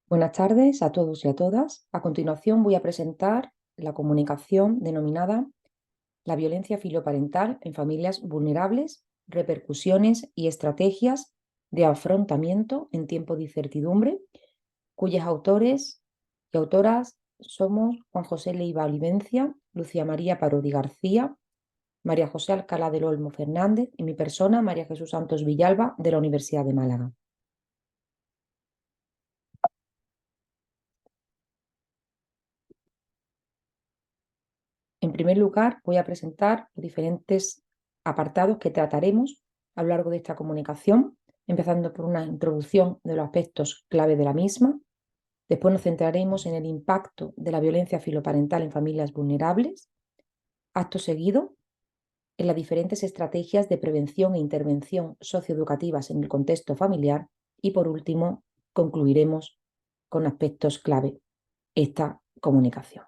Buenas tardes a todos y a todas. A continuación voy a presentar la comunicación denominada La violencia filoparental en familias vulnerables, repercusiones y estrategias de afrontamiento en tiempo de incertidumbre, cuyos autores y autoras somos Juan José Leiva Olivencia, Lucía María Parodi García, María José Alcalá del Olmo Fernández y mi persona, María Jesús Santos Villalba, de la Universidad de Málaga. En primer lugar, voy a presentar los diferentes apartados que trataremos a lo largo de esta comunicación, empezando por una introducción de los aspectos clave de la misma. Después nos centraremos en el impacto de la violencia filoparental en familias vulnerables. Acto seguido, en las diferentes estrategias de prevención e intervención socioeducativas en el contexto familiar. Y por último, concluiremos con aspectos clave esta comunicación.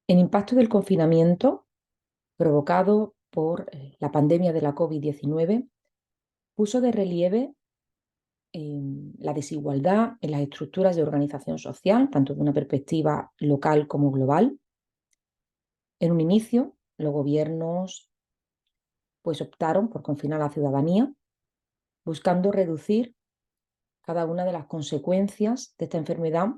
El impacto del confinamiento provocado por la pandemia de la COVID-19 puso de relieve la desigualdad en las estructuras de organización social, tanto de una perspectiva local como global. En un inicio, los gobiernos pues, optaron por confinar a la ciudadanía, buscando reducir cada una de las consecuencias de esta enfermedad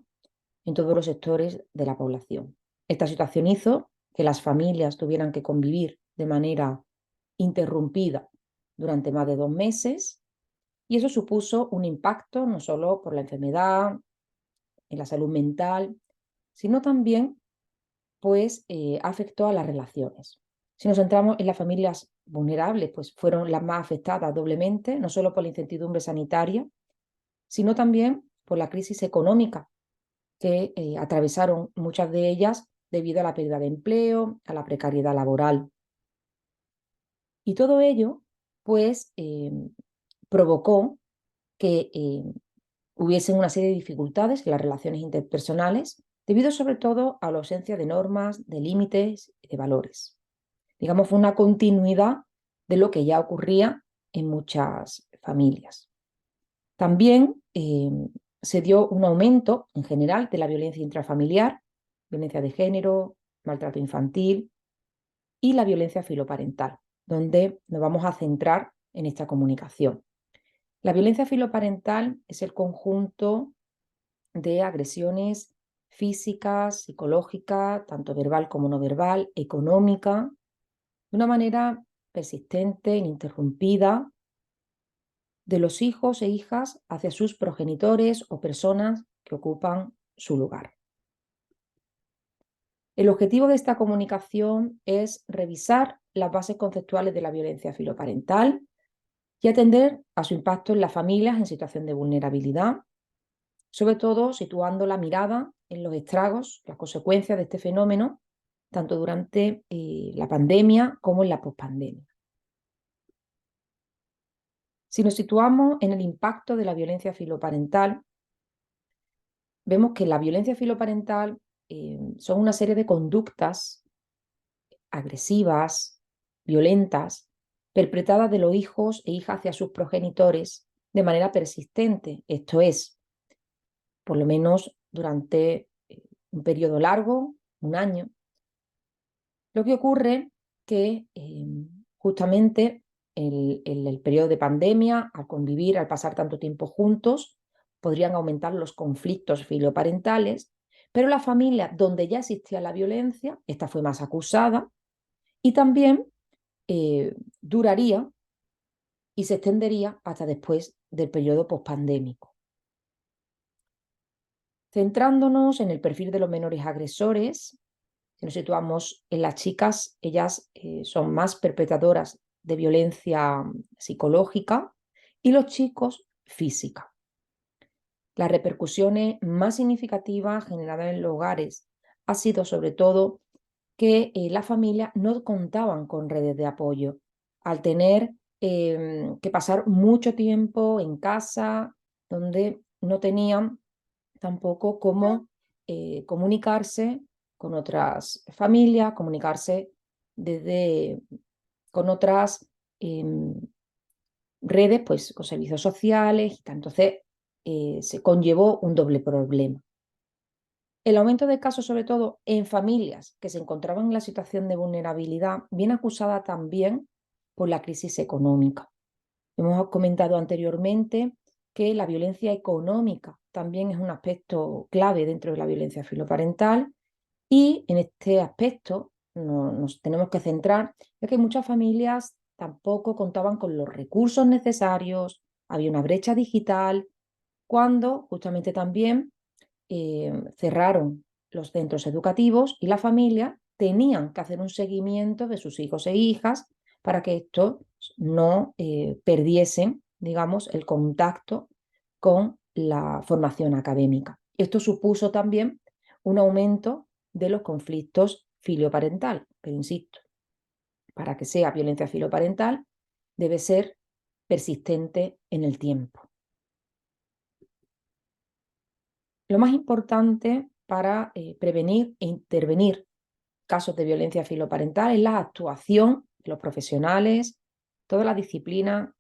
en todos los sectores de la población. Esta situación hizo que las familias tuvieran que convivir de manera interrumpida durante más de 2 meses, y eso supuso un impacto no solo por la enfermedad, en la salud mental, sino también pues afectó a las relaciones. Si nos centramos en las familias vulnerables, pues fueron las más afectadas doblemente, no solo por la incertidumbre sanitaria, sino también por la crisis económica que atravesaron muchas de ellas debido a la pérdida de empleo, a la precariedad laboral. Y todo ello, pues, provocó que hubiesen una serie de dificultades en las relaciones interpersonales, debido sobre todo a la ausencia de normas, de límites y de valores. Digamos, fue una continuidad de lo que ya ocurría en muchas familias. También se dio un aumento en general de la violencia intrafamiliar, violencia de género, maltrato infantil y la violencia filoparental, donde nos vamos a centrar en esta comunicación. La violencia filoparental es el conjunto de agresiones físicas, psicológicas, tanto verbal como no verbal, económica, de una manera persistente, ininterrumpida, de los hijos e hijas hacia sus progenitores o personas que ocupan su lugar. El objetivo de esta comunicación es revisar las bases conceptuales de la violencia filoparental y atender a su impacto en las familias en situación de vulnerabilidad, sobre todo situando la mirada en los estragos, las consecuencias de este fenómeno, tanto durante la pandemia como en la pospandemia. Si nos situamos en el impacto de la violencia filoparental, vemos que la violencia filoparental son una serie de conductas agresivas, violentas, perpetradas de los hijos e hijas hacia sus progenitores de manera persistente, esto es, por lo menos durante un periodo largo, un año. Lo que ocurre que justamente en el periodo de pandemia, al convivir, al pasar tanto tiempo juntos, podrían aumentar los conflictos filoparentales, pero la familia donde ya existía la violencia, esta fue más acusada y también duraría y se extendería hasta después del periodo pospandémico. Centrándonos en el perfil de los menores agresores, si nos situamos en las chicas, ellas son más perpetradoras de violencia psicológica y los chicos física. Las repercusiones más significativas generadas en los hogares ha sido sobre todo que las familias no contaban con redes de apoyo. Al tener que pasar mucho tiempo en casa, donde no tenían tampoco cómo comunicarse con otras familias, comunicarse con otras redes, pues con servicios sociales y tal. Entonces, se conllevó un doble problema. El aumento de casos, sobre todo en familias que se encontraban en la situación de vulnerabilidad, viene acusada también por la crisis económica. Hemos comentado anteriormente que la violencia económica también es un aspecto clave dentro de la violencia filoparental y en este aspecto nos tenemos que centrar, ya que muchas familias tampoco contaban con los recursos necesarios, había una brecha digital, cuando justamente también cerraron los centros educativos y la familia tenían que hacer un seguimiento de sus hijos e hijas para que estos no perdiesen, digamos, el contacto con la formación académica. Esto supuso también un aumento de los conflictos filioparentales, pero insisto, para que sea violencia filioparental debe ser persistente en el tiempo. Lo más importante para prevenir e intervenir casos de violencia filoparental es la actuación de los profesionales, toda la disciplina,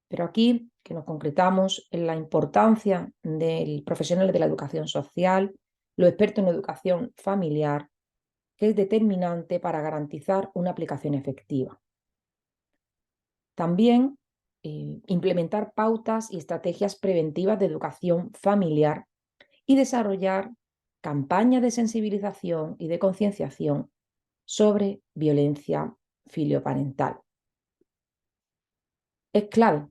pero aquí que nos concretamos en la importancia del profesional de la educación social, los expertos en educación familiar, que es determinante para garantizar una aplicación efectiva. También implementar pautas y estrategias preventivas de educación familiar y desarrollar campañas de sensibilización y de concienciación sobre violencia filioparental. Es clave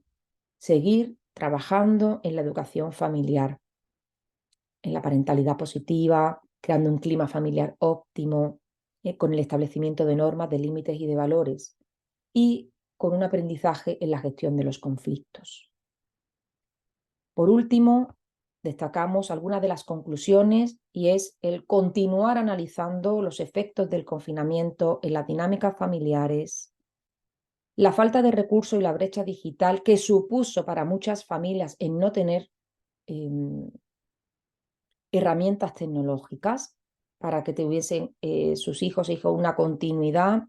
seguir trabajando en la educación familiar, en la parentalidad positiva, creando un clima familiar óptimo, con el establecimiento de normas, de límites y de valores, y con un aprendizaje en la gestión de los conflictos. Por último, destacamos algunas de las conclusiones y es el continuar analizando los efectos del confinamiento en las dinámicas familiares, la falta de recursos y la brecha digital que supuso para muchas familias en no tener herramientas tecnológicas para que tuviesen sus hijos e hijas una continuidad,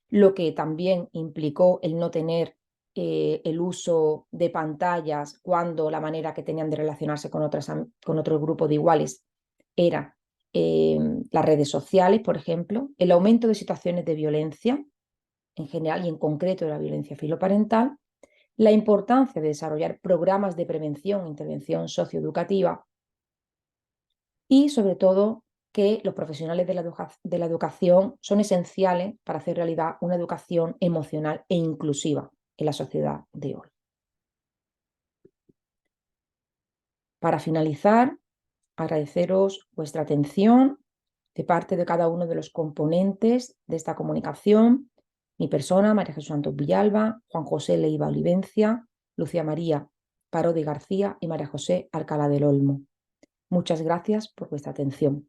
lo que también implicó el no tener el uso de pantallas cuando la manera que tenían de relacionarse con otro grupo de iguales era las redes sociales, por ejemplo, el aumento de situaciones de violencia en general y en concreto de la violencia filoparental, la importancia de desarrollar programas de prevención e intervención socioeducativa y, sobre todo, que los profesionales de la educación son esenciales para hacer realidad una educación emocional e inclusiva en la sociedad de hoy. Para finalizar, agradeceros vuestra atención de parte de cada uno de los componentes de esta comunicación, mi persona, María Jesús Santos Villalba, Juan José Leiva Olivencia, Lucía María Parodi García y María José Alcalá del Olmo. Muchas gracias por vuestra atención.